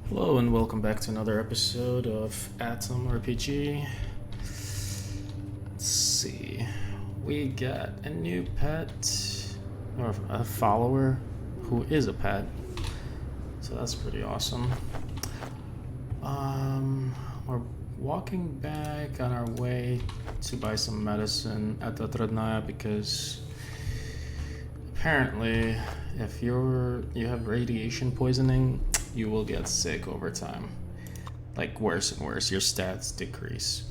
Hello and welcome back to another episode of Atom RPG. Let's see, we got a new pet, or a follower who is a pet, so that's pretty awesome. We're walking back on our way to buy some medicine at the Tradnaya because apparently if you have radiation poisoning, you will get sick over time. Like worse and worse, your stats decrease.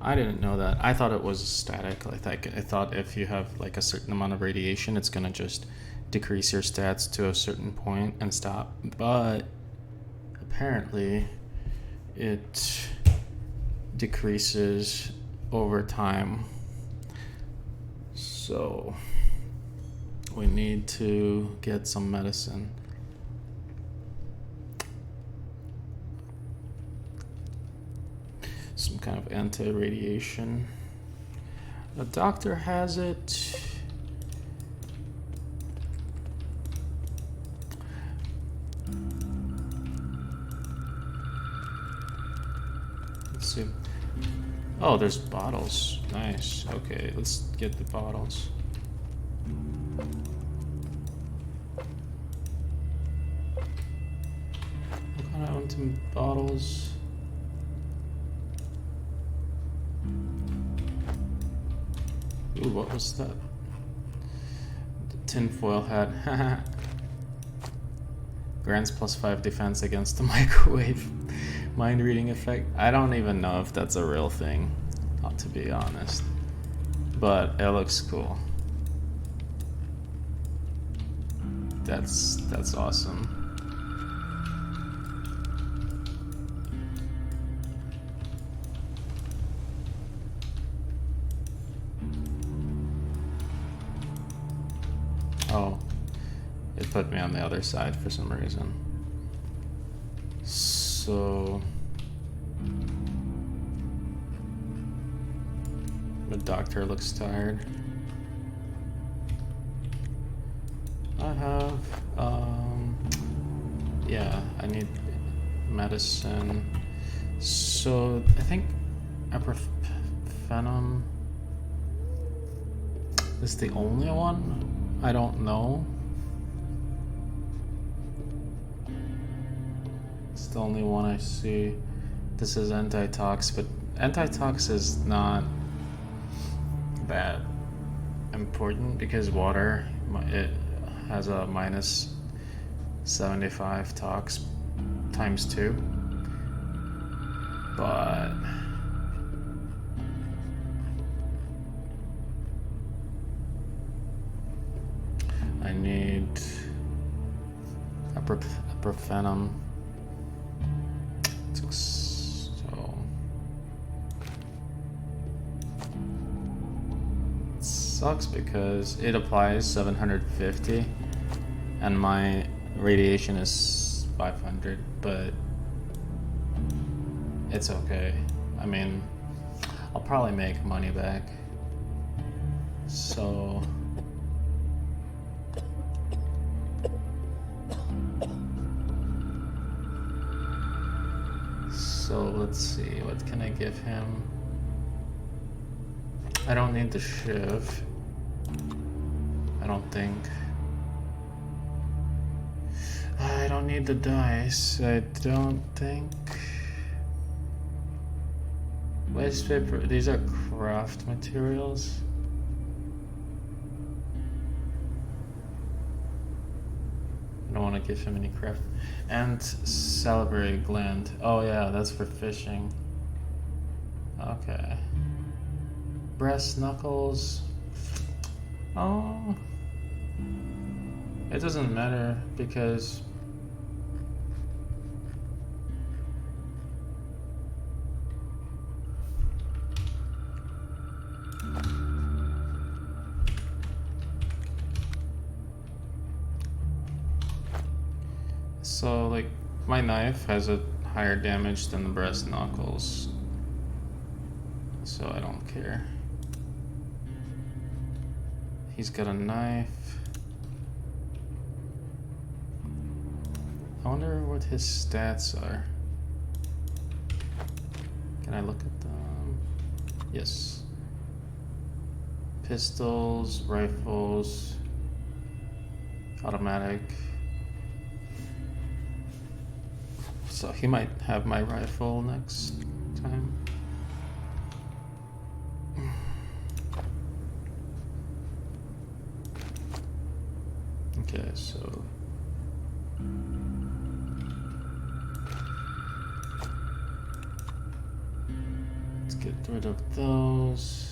I didn't know that. I thought it was static. I thought if you have like a certain amount of radiation, it's gonna just decrease your stats to a certain point and stop. But apparently it decreases over time. So we need to get some medicine. Some kind of anti-radiation. The doctor has it. Let's see. Oh, there's bottles. Nice. Okay, let's get the bottles. What kind of empty bottles? Ooh, what was that? The tinfoil hat. Grants +5 defense against the microwave mind reading effect. I don't even know if that's a real thing, not to be honest. But it looks cool. That's awesome. Oh, it put me on the other side for some reason. So the doctor looks tired. I have, yeah, I need medicine. So I think ibuprofen is the only one. I don't know. It's the only one I see. This is antitox, but antitox is not that important because water, it has a -75 tox times 2. But I need ibuprofen. So it sucks because it applies 750 and my radiation is 500, but it's okay. I mean, I'll probably make money back. So let's see, what can I give him? I don't need the shiv. I don't think. I don't need the dice. I don't think. Waste paper. These are craft materials. I don't want to give him any craft. And salivary gland. Oh yeah, that's for fishing. Okay. Breast knuckles. Oh. It doesn't matter because so like my knife has a higher damage than the breast knuckles, so I don't care. He's got a knife. I wonder what his stats are. Can I look at them? Yes. Pistols, rifles, automatic. So he might have my rifle next time. Okay, so let's get rid of those.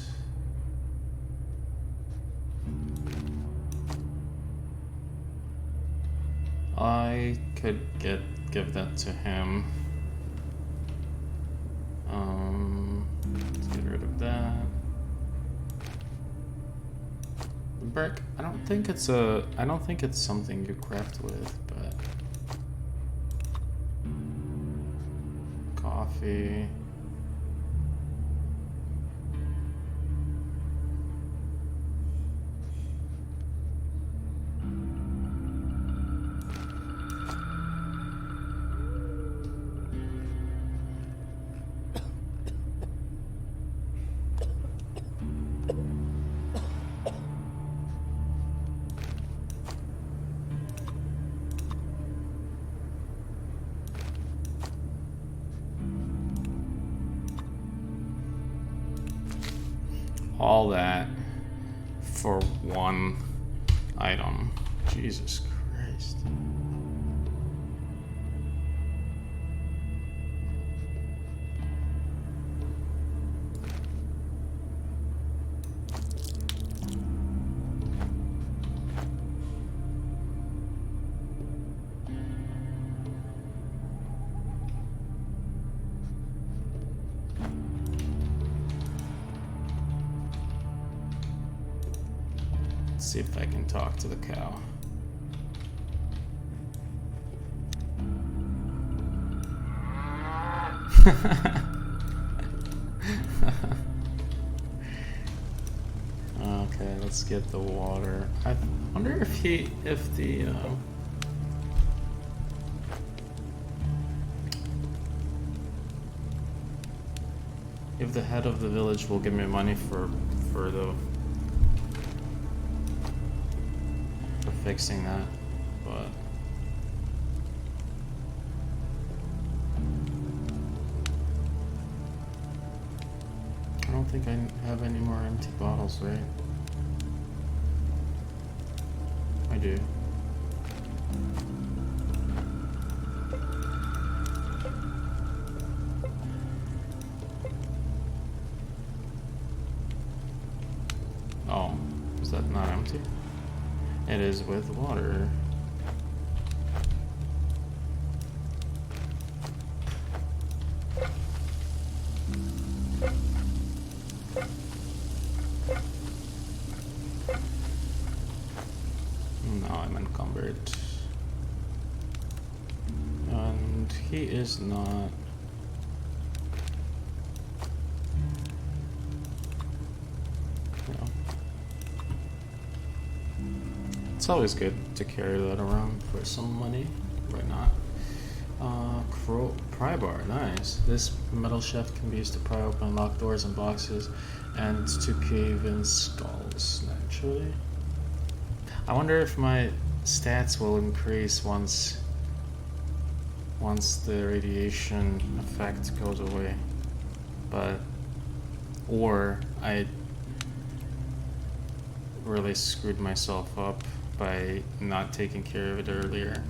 I could give that to him. Let's get rid of that. The brick, I don't think it's something you craft with, but coffee. All that for one item. Jesus Christ. See if I can talk to the cow. Okay, let's get the water. I wonder if the head of the village will give me money for fixing that, but I don't think I have any more empty bottles, right? I do. Oh, is that not empty? It is with water. No, I'm encumbered. And he is not. It's always good to carry that around for some money. Why not? Pry bar, nice. This metal shaft can be used to pry open locked doors and boxes and to cave in skulls, naturally. I wonder if my stats will increase once the radiation effect goes away. Or I really screwed myself up by not taking care of it earlier.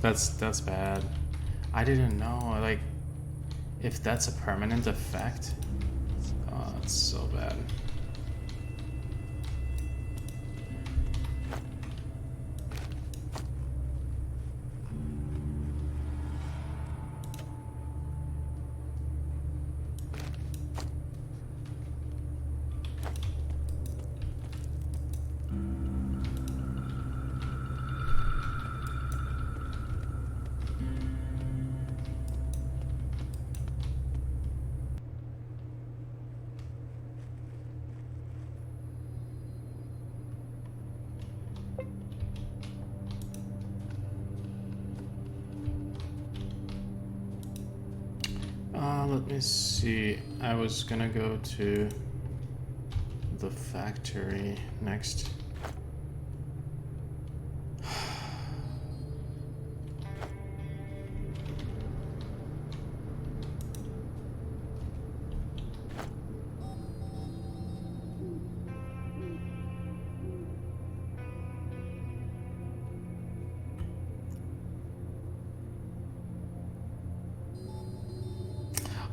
That's bad. I didn't know, like, if that's a permanent effect. It's so bad. let me see. I was gonna go to the factory next.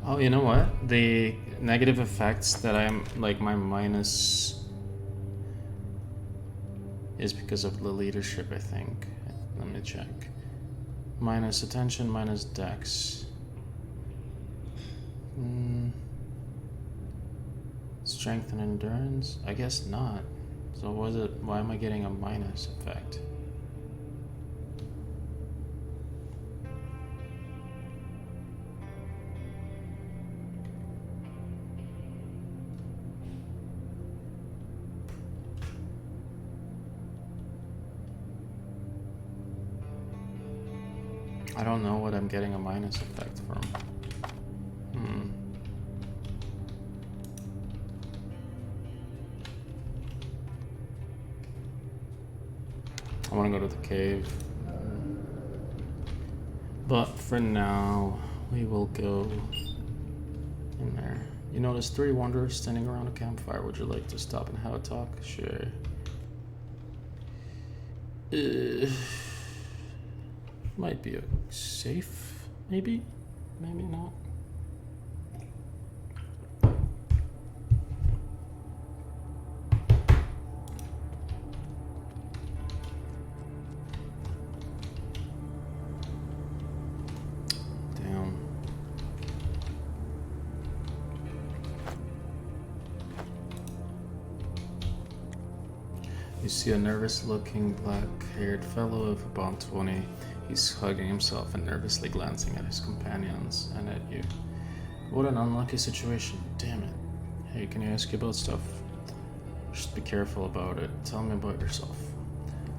Oh, you know what? The negative effects that I'm like my minus is because of the leadership, I think. Let me check. Minus attention, minus dex. Strength and endurance? I guess not. So why am I getting a minus effect? I don't know what I'm getting a minus effect from. I want to go to the cave. But for now, we will go in there. You notice 3 wanderers standing around a campfire. Would you like to stop and have a talk? Sure. Might be safe, maybe? Maybe not. Damn. You see a nervous-looking, black-haired fellow of about 20. He's hugging himself and nervously glancing at his companions and at you. What an unlucky situation. Damn it. Hey, can I ask you about stuff? Just be careful about it. Tell me about yourself.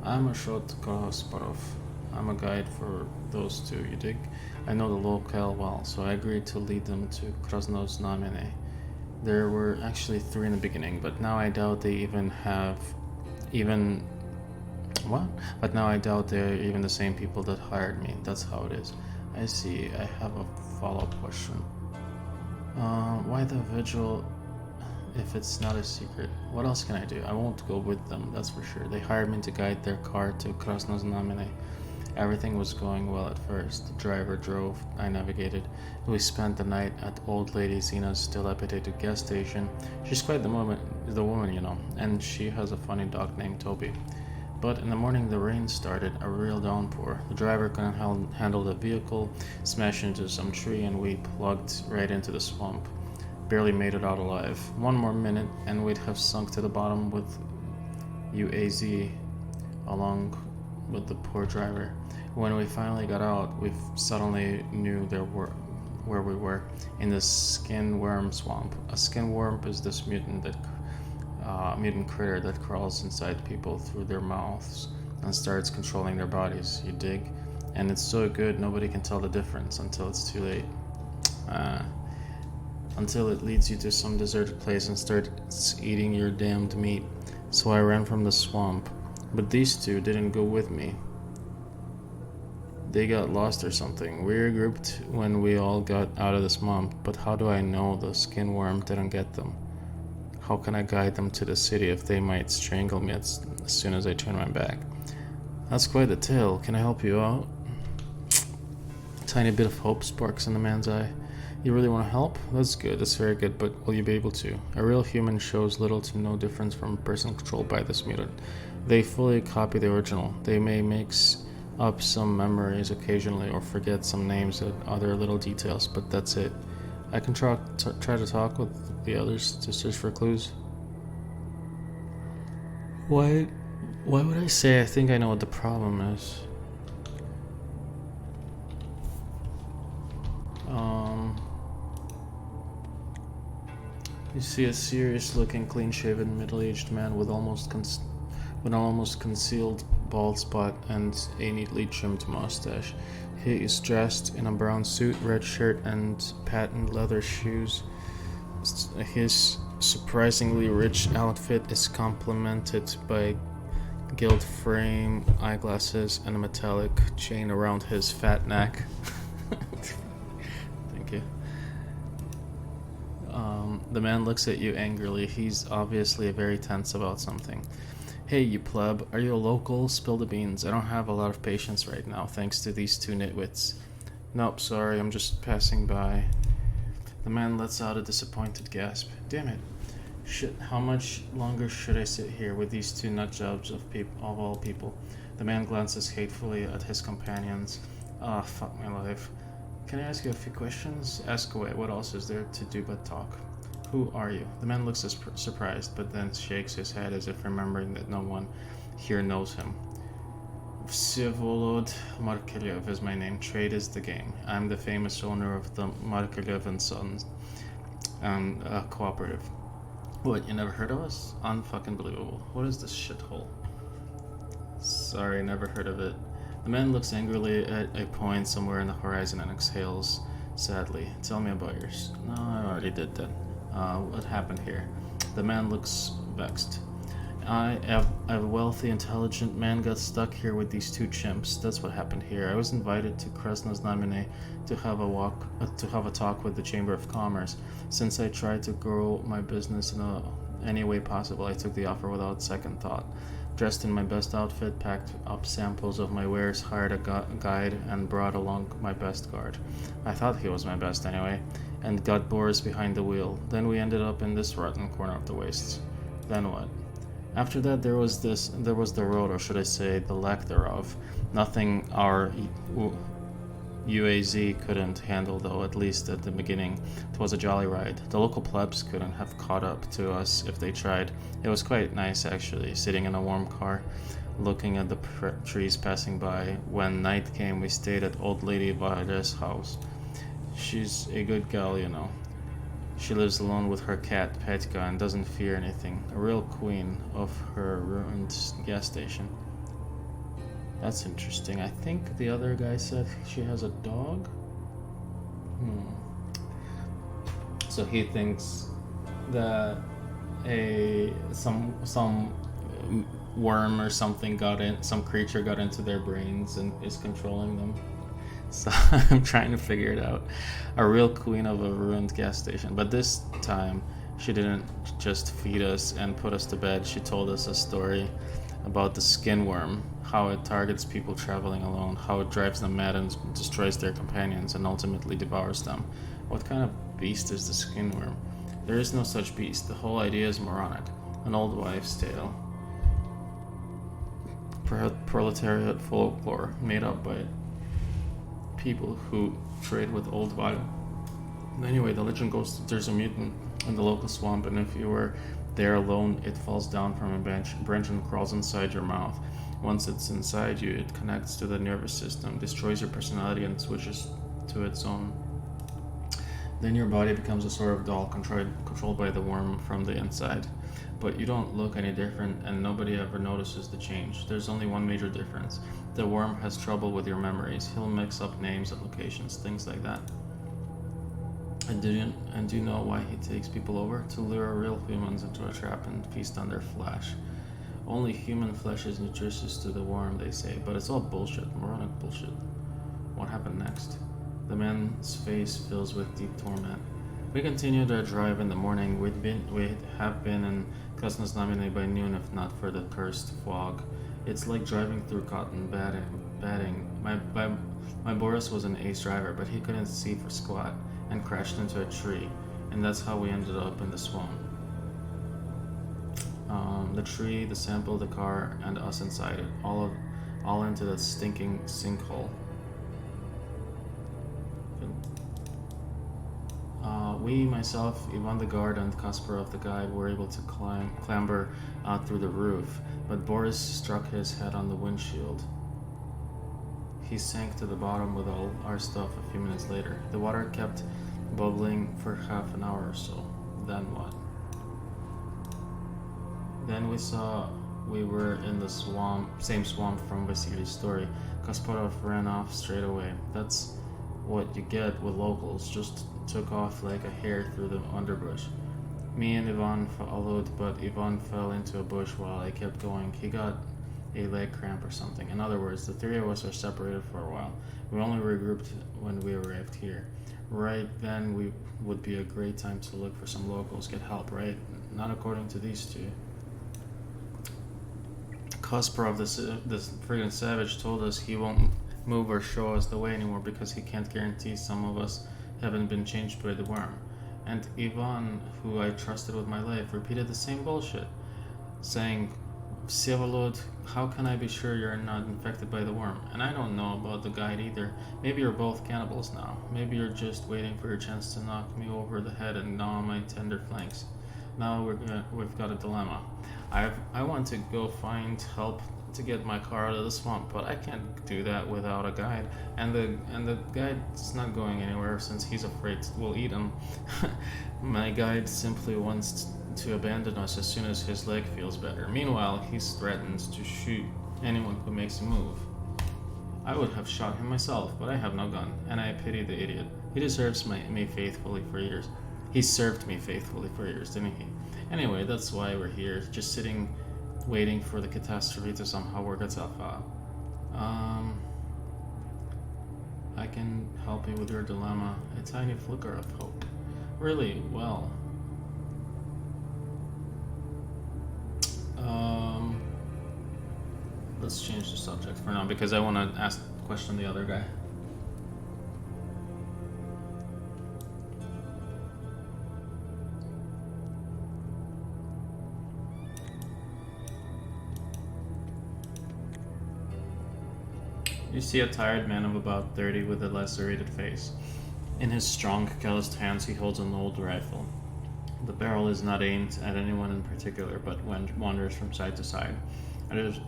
I'm Ashot Kasparov. I'm a guide for those two, you dig? I know the locale well, so I agreed to lead them to Krasnoznamene. There were actually 3 in the beginning, but now I doubt they But now I doubt they're even the same people that hired me. That's how it is. I see. I have a follow-up question. Why the vigil if it's not a secret? What else can I do? I won't go with them, that's for sure. They hired me to guide their car to Krasnoznamene. Everything was going well at first. The driver drove, I navigated. We spent the night at old lady Zina's dilapidated gas station. She's quite the woman, you know, and she has a funny dog named Toby. But in the morning the rain started, a real downpour. The driver couldn't handle the vehicle, smashed into some tree, and we plugged right into the swamp. Barely made it out alive. 1 more minute and we'd have sunk to the bottom with UAZ along with the poor driver. When we finally got out, we suddenly knew where we were, in the skin worm swamp. A skin worm is this mutant critter that crawls inside people through their mouths and starts controlling their bodies, you dig? And it's so good nobody can tell the difference until it's too late. Until it leads you to some deserted place and starts eating your damned meat. So I ran from the swamp. But these 2 didn't go with me. They got lost or something. We regrouped when we all got out of the swamp, but how do I know the skin worm didn't get them? How can I guide them to the city if they might strangle me as soon as I turn my back? That's quite the tale. Can I help you out? A tiny bit of hope sparks in the man's eye. You really want to help? That's good, that's very good, but will you be able to? A real human shows little to no difference from a person controlled by this mutant. They fully copy the original. They may mix up some memories occasionally or forget some names and other little details, but that's it. I can try to talk with the others to search for clues. Why would I say I think I know what the problem is? You see a serious-looking, clean-shaven, middle-aged man with almost concealed bald spot and a neatly trimmed mustache. He is dressed in a brown suit, red shirt, and patent leather shoes. His surprisingly rich outfit is complemented by gilt frame eyeglasses and a metallic chain around his fat neck. Thank you. The man looks at you angrily. He's obviously very tense about something. Hey, you pleb, are you a local? Spill the beans. I don't have a lot of patience right now, thanks to these two nitwits. Nope, sorry, I'm just passing by. The man lets out a disappointed gasp. Damn it. Shit, how much longer should I sit here with these two nutjobs of all people? The man glances hatefully at his companions. Ah, fuck my life. Can I ask you a few questions? Ask away. What else is there to do but talk? Who are you? The man looks surprised, but then shakes his head as if remembering that no one here knows him. Vsevolod Markelyev is my name. Trade is the game. I'm the famous owner of the Markelyev and Sons cooperative. What, you never heard of us? Unfucking believable. What is this shithole? Sorry, never heard of it. The man looks angrily at a point somewhere in the horizon and exhales sadly. Tell me about yours. No, I already did that. What happened here? The man looks vexed. A wealthy, intelligent man got stuck here with these two chimps. That's what happened here. I was invited to Krasnoznamene to have a talk with the Chamber of Commerce. Since I tried to grow my business in any way possible, I took the offer without second thought. Dressed in my best outfit, packed up samples of my wares, hired a guide, and brought along my best guard. I thought he was my best anyway, and got Boris behind the wheel. Then we ended up in this rotten corner of the wastes. Then what? After that, there was the road, or should I say, the lack thereof. Nothing our UAZ couldn't handle, though, at least at the beginning. It was a jolly ride. The local plebs couldn't have caught up to us if they tried. It was quite nice, actually, sitting in a warm car, looking at the trees passing by. When night came, we stayed at Old Lady Vare's house. She's a good gal, you know. She lives alone with her cat, Petka, and doesn't fear anything. A real queen of her ruined gas station. That's interesting. I think the other guy said she has a dog? So he thinks that some worm or something some creature got into their brains and is controlling them. So I'm trying to figure it out. A real queen of a ruined gas station. But this time, she didn't just feed us and put us to bed. She told us a story about the skin worm, how it targets people traveling alone, how it drives them mad and destroys their companions and ultimately devours them. What kind of beast is the skin worm? There is no such beast. The whole idea is moronic. An old wives' tale. Proletariat folklore made up by people who trade with old vital. Anyway, the legend goes that there's a mutant in the local swamp, and if you were there alone, it falls down from a branch and crawls inside your mouth. Once it's inside you, it connects to the nervous system, destroys your personality, and switches to its own. Then your body becomes a sort of doll controlled by the worm from the inside. But you don't look any different, and nobody ever notices the change. There's only one major difference. The worm has trouble with your memories. He'll mix up names and locations, things like that. And do you know why he takes people over? To lure real humans into a trap and feast on their flesh. Only human flesh is nutritious to the worm, they say, but it's all bullshit, moronic bullshit. What happened next? The man's face fills with deep torment. We continued our drive in the morning. We'd have been in Krasnoznamene by noon if not for the cursed fog. It's like driving through cotton batting. My Boris was an ace driver, but he couldn't see for squat and crashed into a tree, and that's how we ended up in the swamp. The tree, the sample, the car, and us inside it, all into that stinking sinkhole. We, myself, Ivan the guard, and Kasparov the guide were able to clamber out through the roof, but Boris struck his head on the windshield. He sank to the bottom with all our stuff a few minutes later. The water kept bubbling for half an hour or so. Then what? Then we saw we were in the same swamp from Vasily's story. Kasparov ran off straight away. That's what you get with locals, just took off like a hare through the underbrush. Me and Ivan followed, but Ivan fell into a bush while I kept going. He got a leg cramp or something. In other words, the three of us are separated for a while. We only regrouped when we arrived here. Right then would be a great time to look for some locals, get help, right? Not according to these two. Kasparov, this friggin' savage, told us he won't move or show us the way anymore because he can't guarantee some of us haven't been changed by the worm. And Ivan, who I trusted with my life, repeated the same bullshit, saying, Vsevolod, how can I be sure you're not infected by the worm? And I don't know about the guide either. Maybe you're both cannibals now. Maybe you're just waiting for your chance to knock me over the head and gnaw my tender flanks. Now we've got a dilemma. I want to go find help to get my car out of the swamp, but I can't do that without a guide. And the guide's not going anywhere since he's afraid we'll eat him. My guide simply wants to abandon us as soon as his leg feels better. Meanwhile, he threatens to shoot anyone who makes a move. I would have shot him myself, but I have no gun, and I pity the idiot. He deserves me faithfully for years. He served me faithfully for years, didn't he? Anyway, that's why we're here, just sitting, waiting for the catastrophe to somehow work itself out. I can help you with your dilemma. A tiny flicker of hope. Really? Well. Let's change the subject for now because I want to question the other guy. You see a tired man of about 30 with a lacerated face. In his strong, calloused hands he holds an old rifle. The barrel is not aimed at anyone in particular, but wanders from side to side,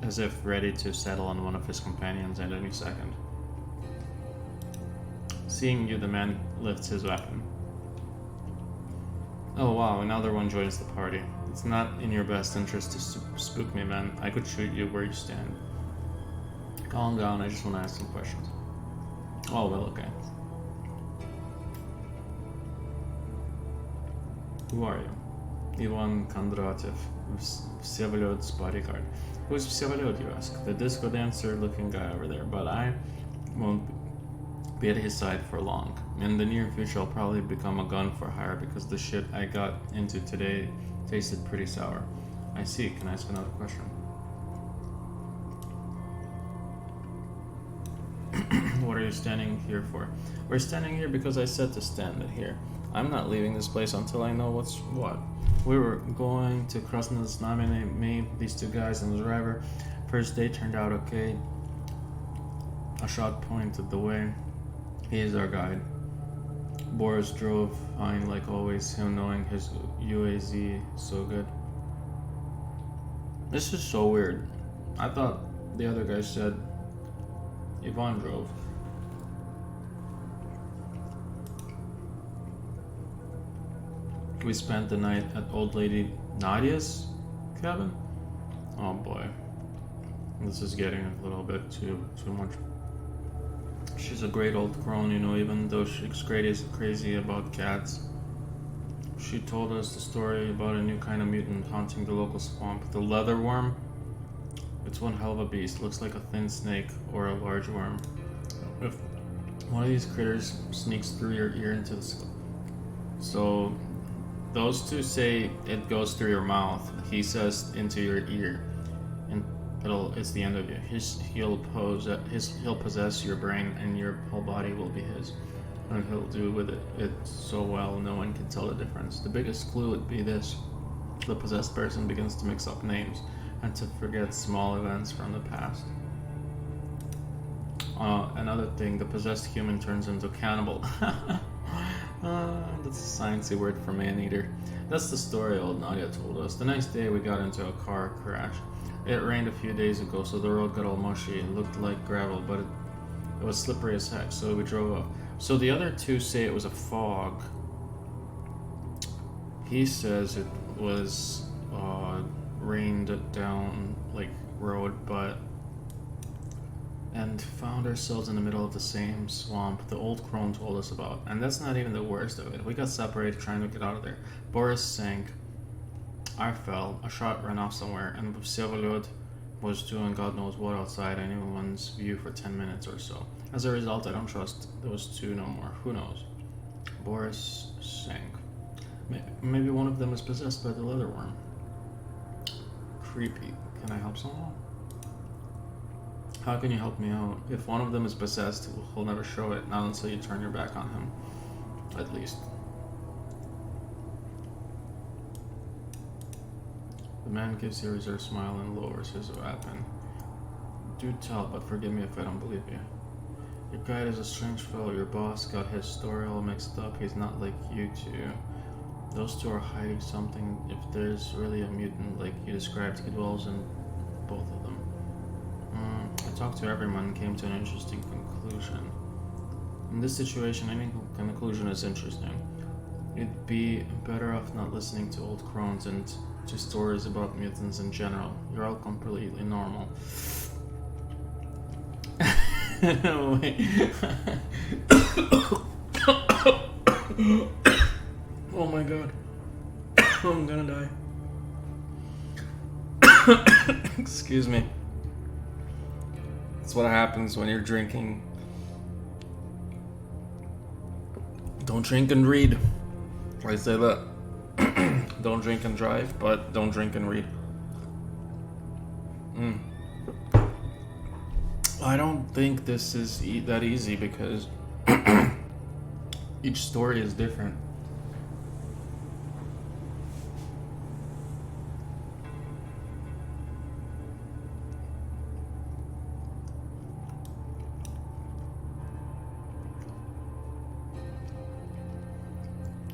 as if ready to settle on one of his companions at any second. Seeing you, the man lifts his weapon. Oh wow, another one joins the party. It's not in your best interest to spook me, man. I could shoot you where you stand. Calm down, I just want to ask some questions. Oh, well, okay. Who are you? Ivan Kondratyev, Vsevolod's bodyguard. Who's Vsevolod, you ask? The disco dancer looking guy over there, but I won't be at his side for long. In the near future, I'll probably become a gun for hire because the shit I got into today tasted pretty sour. I see. Can I ask another question? What are you standing here for? We're standing here because I said to stand here. I'm not leaving this place until I know what's what. We were going to Krasnoznamenny, me, these two guys, and the driver. First day turned out okay. A shot pointed the way. He is our guide. Boris drove fine like always, him knowing his UAZ so good. This is so weird. I thought the other guy said Ivan drove. We spent the night at old lady Nadia's cabin. Oh boy, this is getting a little bit too much. She's a great old crone, you know, even though she's crazy about cats. She told us the story about a new kind of mutant haunting the local swamp, the leather worm. It's one hell of a beast. Looks like a thin snake or a large worm. If one of these critters sneaks through your ear into the skull. So those two say it goes through your mouth. He says into your ear, and it's the end of you. He'll possess your brain, and your whole body will be his. And he'll do with it so well, no one can tell the difference. The biggest clue would be this: the possessed person begins to mix up names and to forget small events from the past. Another thing, the possessed human turns into a cannibal. That's a sciencey word for man-eater. That's the story old Nadia told us. The next day we got into a car crash. It rained a few days ago, so the road got all mushy. It looked like gravel, but it was slippery as heck, so we drove off. So the other two say it was a fog. He says it was rained down like road, and found ourselves in the middle of the same swamp the old crone told us about. And that's not even the worst of it. We got separated trying to get out of there. Boris sank. I fell. A shot ran off somewhere, and Vsevolod was doing God knows what outside anyone's view for 10 minutes or so. As a result, I don't trust those two no more. Who knows? Boris sank. Maybe one of them is possessed by the leather worm. Creepy. Can I help someone? How can you help me out? If one of them is possessed, he'll never show it, not until you turn your back on him. At least. The man gives you a reserved smile and lowers his weapon. Do tell, but forgive me if I don't believe you. Your guide is a strange fellow. Your boss got his story all mixed up. He's not like you two. Those two are hiding something. If there's really a mutant like you described, he dwells in both of them. I talked to everyone and came to an interesting conclusion. In this situation, any conclusion is interesting. You'd be better off not listening to old crones and to stories about mutants in general. You're all completely normal. Wait. Oh my god. I'm gonna die. Excuse me. That's what happens when you're drinking. Don't drink and read. I say that. Don't drink and drive, but don't drink and read. I don't think this is that easy because each story is different.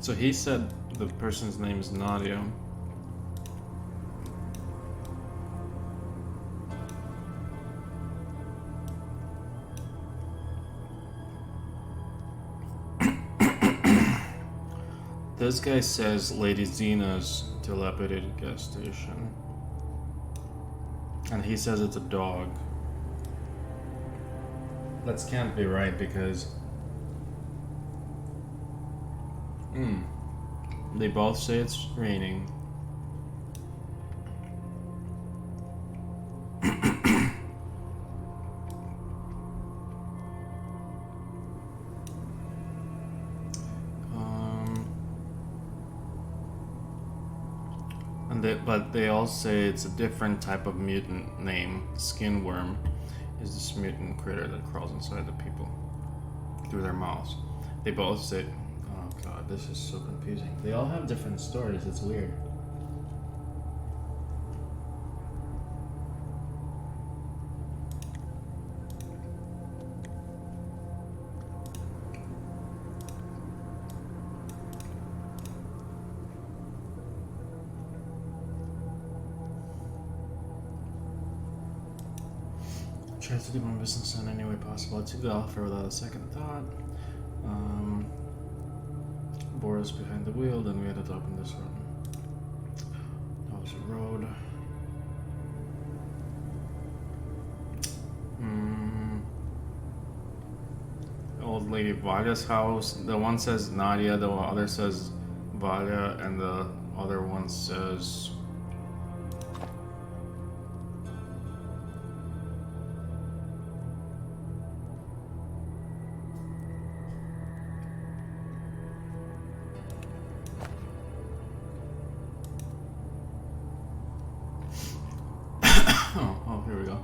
So he said the person's name is Nadia. This guy says Lady Zena's dilapidated gas station. And he says it's a dog. That can't be right because they both say it's raining. But they all say it's a different type of mutant name. Skin worm is this mutant critter that crawls inside the people through their mouths. They both say, oh god, this is so confusing. They all have different stories, it's weird. Tried to do my business in any way possible. I took the offer without a second thought. Boris behind the wheel, then we ended up in this room. That was a road. Old lady Valya's house. The one says Nadia, the other says Valya, and the other one says oh, here we go.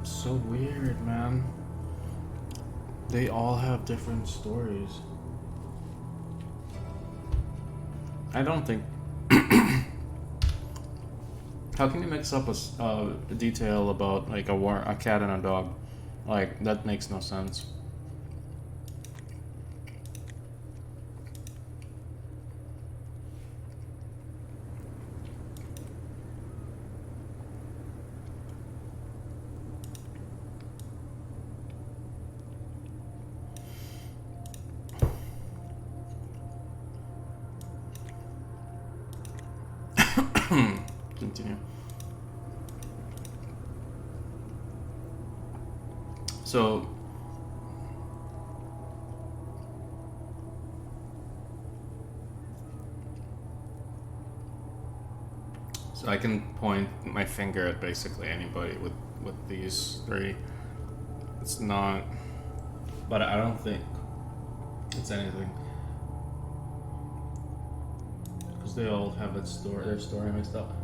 So weird, man. They all have different stories. I don't think. How can you mix up a detail about like a cat and a dog? Like that makes no sense. So I can point my finger at basically anybody with these three. It's not, but I don't think it's anything because they all have their story mixed up.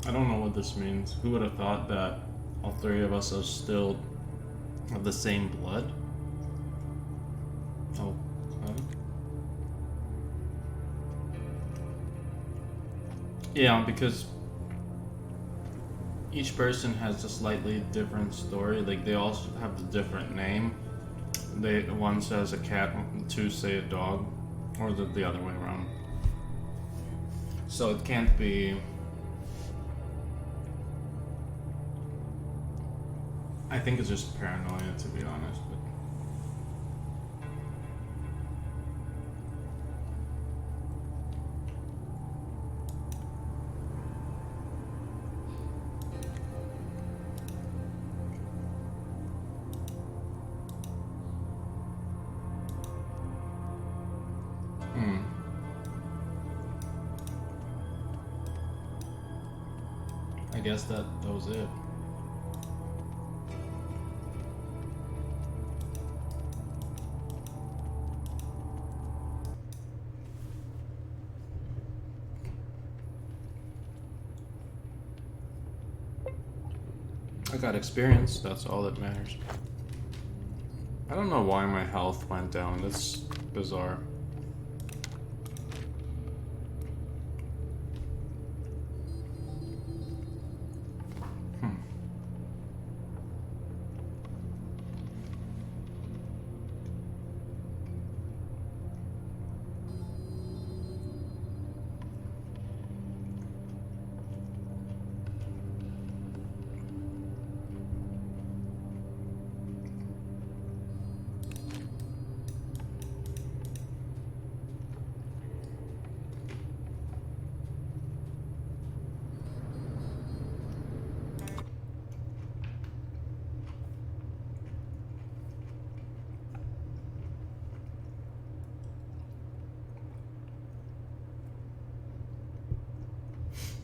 I don't know what this means. Who would have thought that all three of us are still of the same blood? Oh, okay. Yeah, because each person has a slightly different story. Like they all have a different name. One says a cat, two say a dog, or the other way around. So it can't be. I think it's just paranoia, to be honest. I guess that was it. I got experience, that's all that matters. I don't know why my health went down, that's bizarre.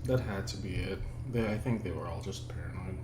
That had to be it. I think they were all just paranoid.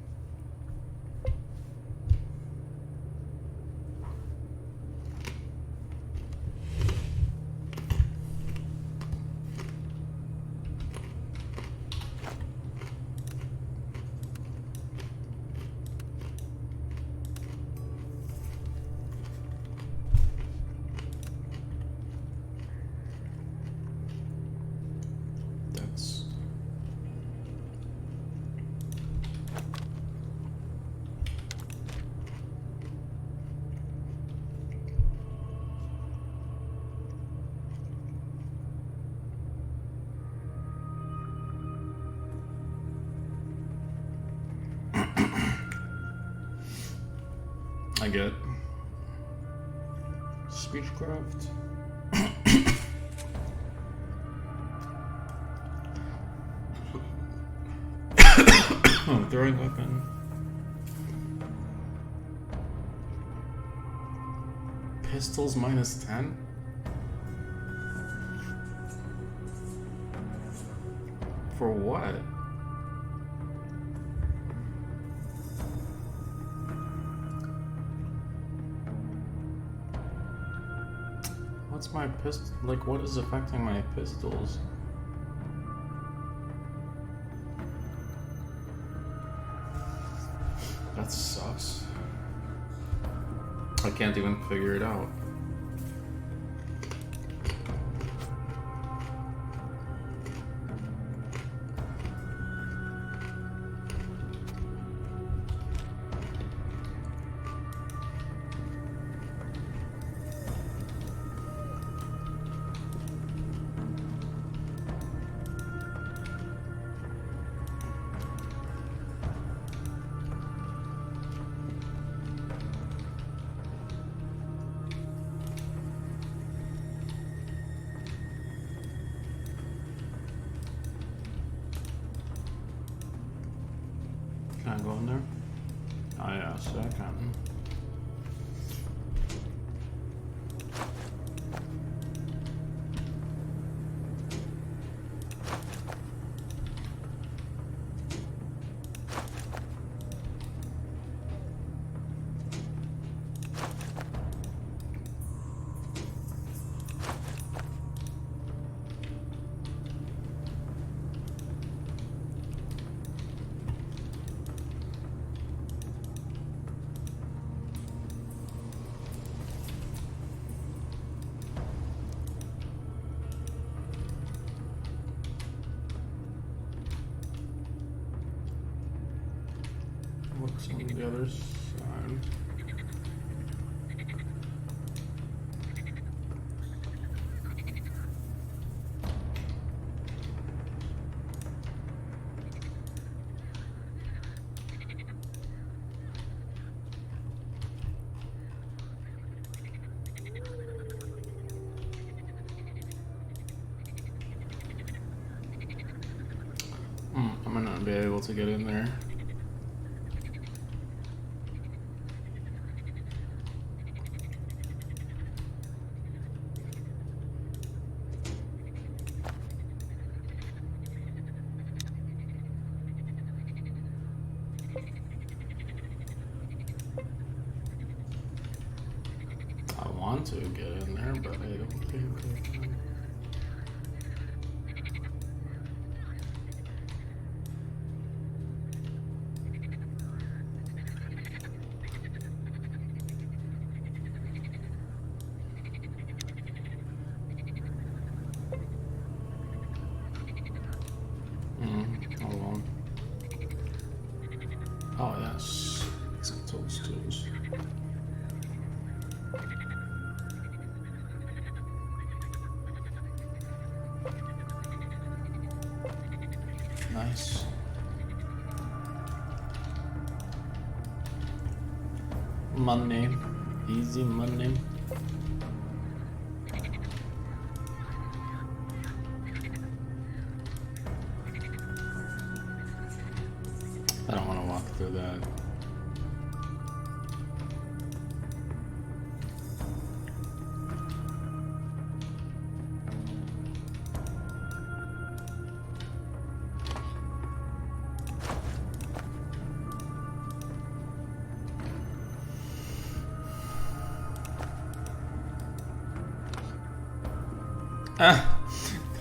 I get speechcraft. Throwing weapon. Pistols -10? For what? What's my pistol? Like, what is affecting my pistols? That sucks. I can't even figure it out. I go in there? Oh yeah, second. What's on the other side? I might not be able to get in there. I want to get in there, but I don't think I can. Hold on. Oh yes, it's those tools. Nice. Money, easy money. I don't want to walk through that. Ah,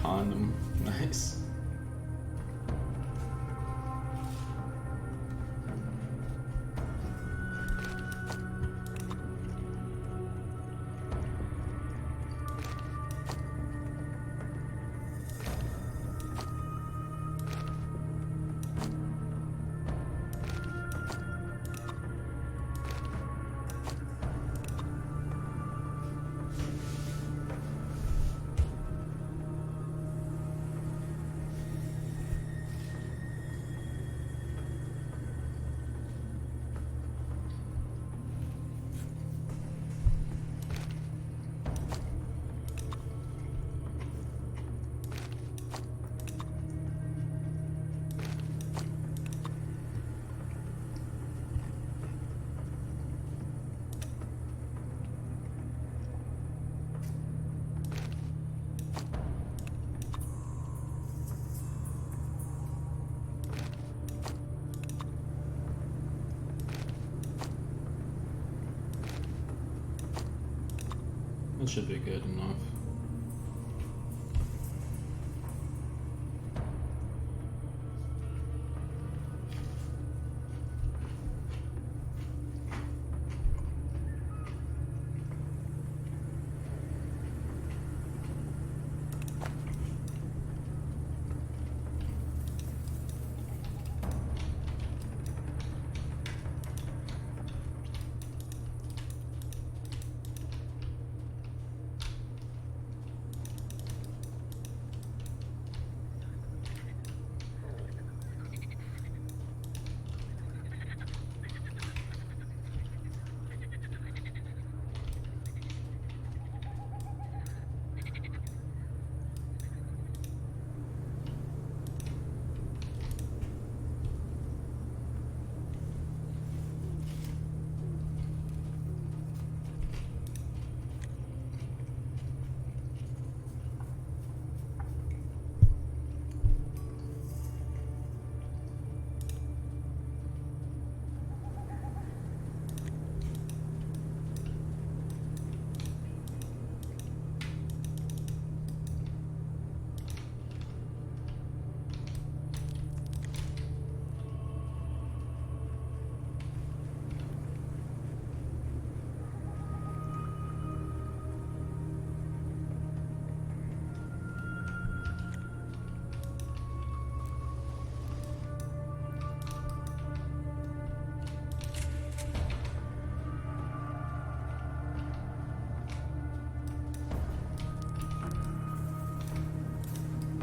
condom, nice. That should be good enough.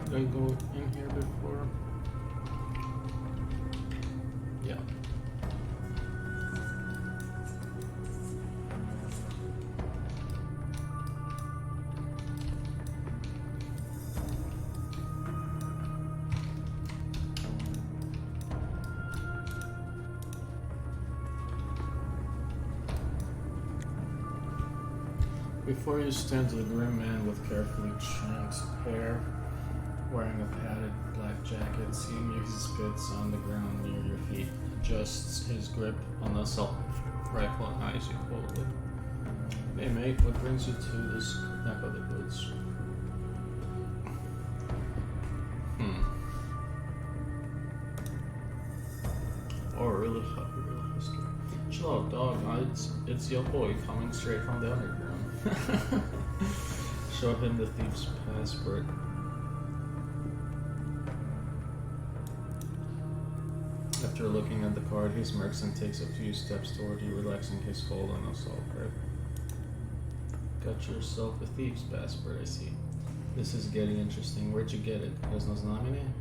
Did I go in here before? Yeah. Before you stand the grim man with carefully shanked hair, wearing a padded black jacket, seeing you he spits on the ground near your feet, adjusts his grip on the assault rifle and eyes you coldly. Hey mate, what brings you to this neck of the woods? Oh, really history. Chill out, dog. It's your boy coming straight from the underground. Show him the thief's passport. After looking at the card, he smirks and takes a few steps toward you, relaxing his hold on the assault rifle. Got yourself a thief's passport, I see. This is getting interesting. Where'd you get it? There's no znamenie?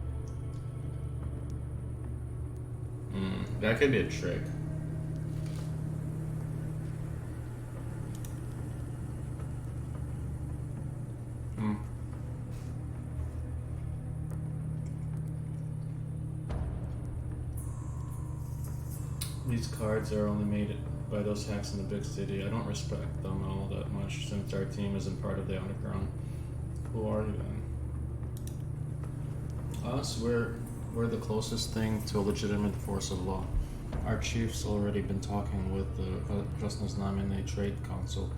That could be a trick. These cards are only made by those hacks in the big city. I don't respect them all that much since our team isn't part of the underground. Who are you then? Us, we're the closest thing to a legitimate force of law. Our chief's already been talking with the Krasnoznamenny Trade Council.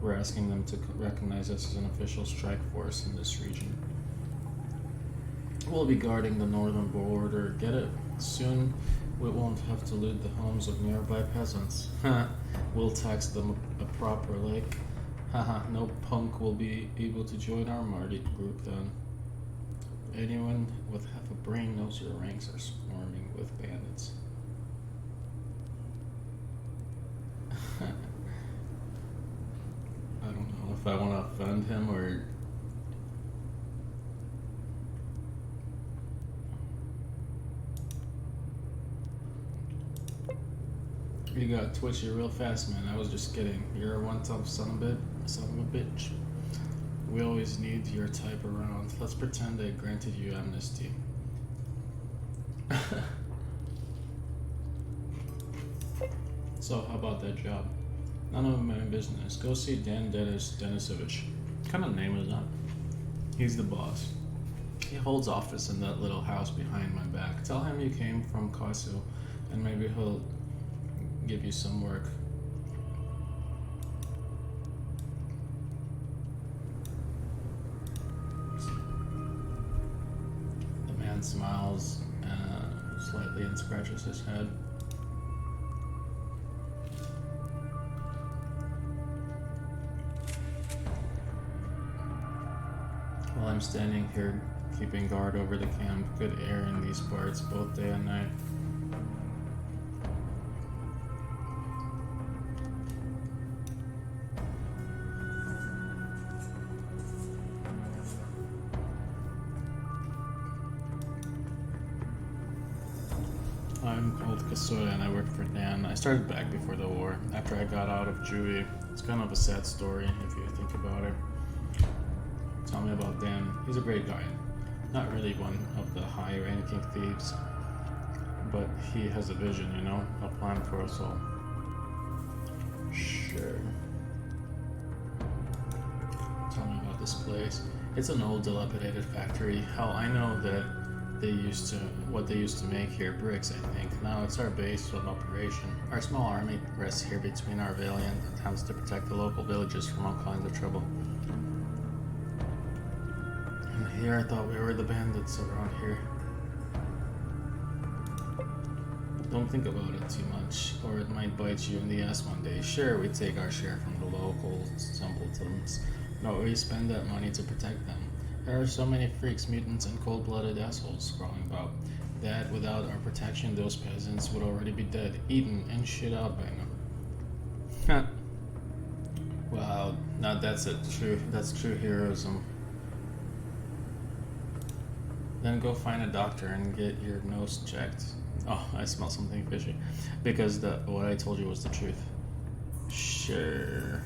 We're asking them to recognize us as an official strike force in this region. We'll be guarding the northern border. Get it? Soon we won't have to loot the homes of nearby peasants. We'll tax them a proper lake. Haha, no punk will be able to join our Marty group then. Anyone with half a brain knows your ranks are swarming with bandits. I don't know if I want to offend him or... You got twitchy real fast, man. I was just kidding. You're a one tough son of a bitch. We always need your type around. Let's pretend I granted you amnesty. So, how about that job? None of my business. Go see Dan Denisovich. What kind of name is that? He's the boss. He holds office in that little house behind my back. Tell him you came from Kosovo, and maybe he'll give you some work. The man smiles slightly and scratches his head. While I'm standing here keeping guard over the camp, good air in these parts both day and night. I'm called Kasoya and I work for Dan. I started back before the war, after I got out of juvie. It's kind of a sad story if you think about it. Tell me about Dan. He's a great guy. Not really one of the high-ranking thieves, but he has a vision, you know, a plan for us all. Sure. Tell me about this place. It's an old, dilapidated factory. Hell, I know that what they used to make here, bricks, I think. Now it's our base of operation. Our small army rests here between our valiant attempts to protect the local villages from all kinds of trouble. And here I thought we were the bandits around here. Don't think about it too much, or it might bite you in the ass one day. Sure, we take our share from the local simpletons, but we spend that money to protect them. There are so many freaks, mutants, and cold-blooded assholes crawling about that without our protection, those peasants would already be dead, eaten, and shit out by now. Wow, now that's true heroism. Then go find a doctor and get your nose checked. Oh, I smell something fishy. Because what I told you was the truth. Sure.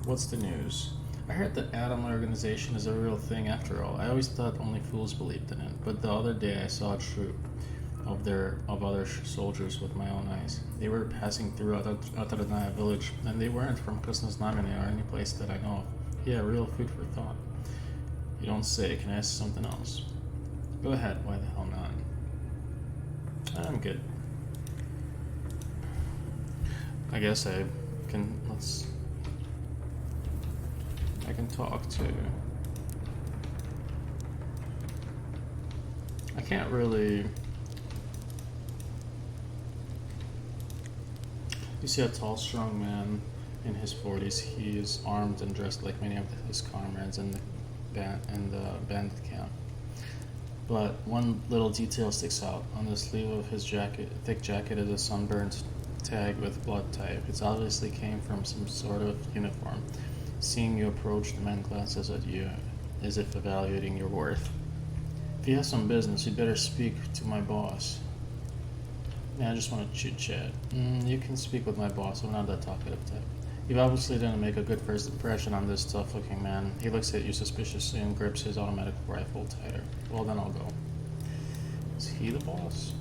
What's the news? I heard the Atom organization is a real thing after all. I always thought only fools believed in it. But the other day I saw a troop of other soldiers with my own eyes. They were passing through Ataranaya village, and they weren't from Kusnaznamene or any place that I know of. Yeah, real food for thought. You don't say. Can I ask something else? Go ahead. Why the hell not? I'm good. I guess I can. I can talk to. I can't really. You see a tall, strong man in his 40s. He is armed and dressed like many of his comrades in the bandit camp. But one little detail sticks out. On the sleeve of his thick jacket is a sunburned tag with blood type. It obviously came from some sort of uniform. Seeing you approach, the man glances at you as if evaluating your worth. If you have some business, you'd better speak to my boss. Yeah, I just want to chit-chat. You can speak with my boss. I'm not that talkative type. You obviously didn't make a good first impression on this tough-looking man. He looks at you suspiciously and grips his automatic rifle tighter. Well, then I'll go. Is he the boss?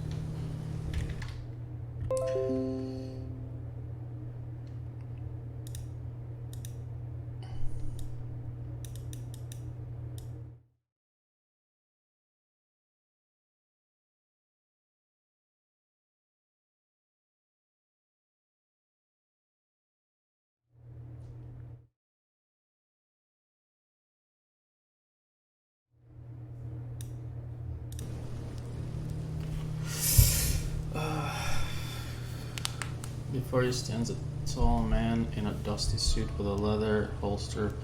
Before you stands a tall man in a dusty suit with a leather holster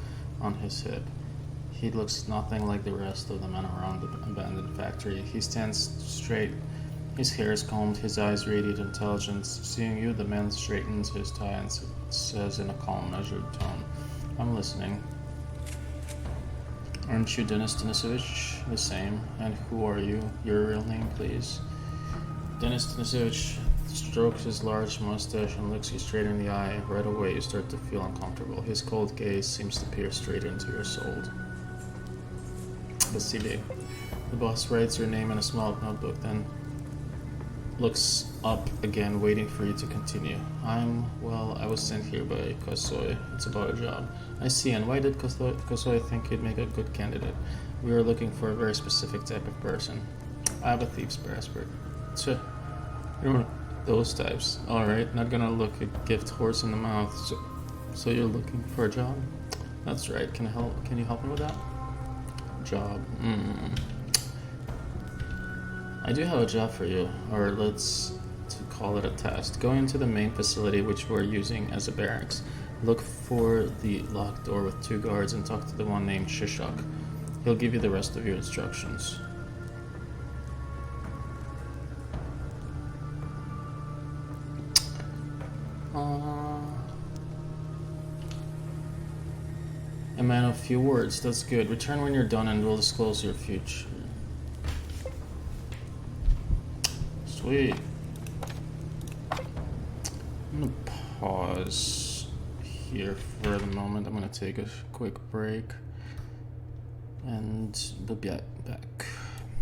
on his hip. He looks nothing like the rest of the men around the abandoned factory. He stands straight, his hair is combed, his eyes radiate intelligence. Seeing you, the man straightens his tie and says in a calm, measured tone, I'm listening. Aren't you Denis Denisovich? The same. And who are you? Your real name, please. Denis Denisovich strokes his large mustache and looks you straight in the eye. Right away, you start to feel uncomfortable. His cold gaze seems to peer straight into your soul. The CD. The boss writes your name in a small notebook, then looks up again, waiting for you to continue. I was sent here by Kosoi. It's about a job. I see, and why did Kosoi think you'd make a good candidate? We were looking for a very specific type of person. I have a thief's passport. You're one of those types. Alright, not gonna look a gift horse in the mouth. So you're looking for a job? That's right. Can you help me with that? Job. I do have a job for you, or let's call it a test. Go into the main facility, which we're using as a barracks. Look for the locked door with 2 guards and talk to the one named Shishak. He'll give you the rest of your instructions. A man of few words, that's good. Return when you're done and we'll disclose your future. Sweet. I'm gonna pause here for the moment. I'm gonna take a quick break and we'll be back.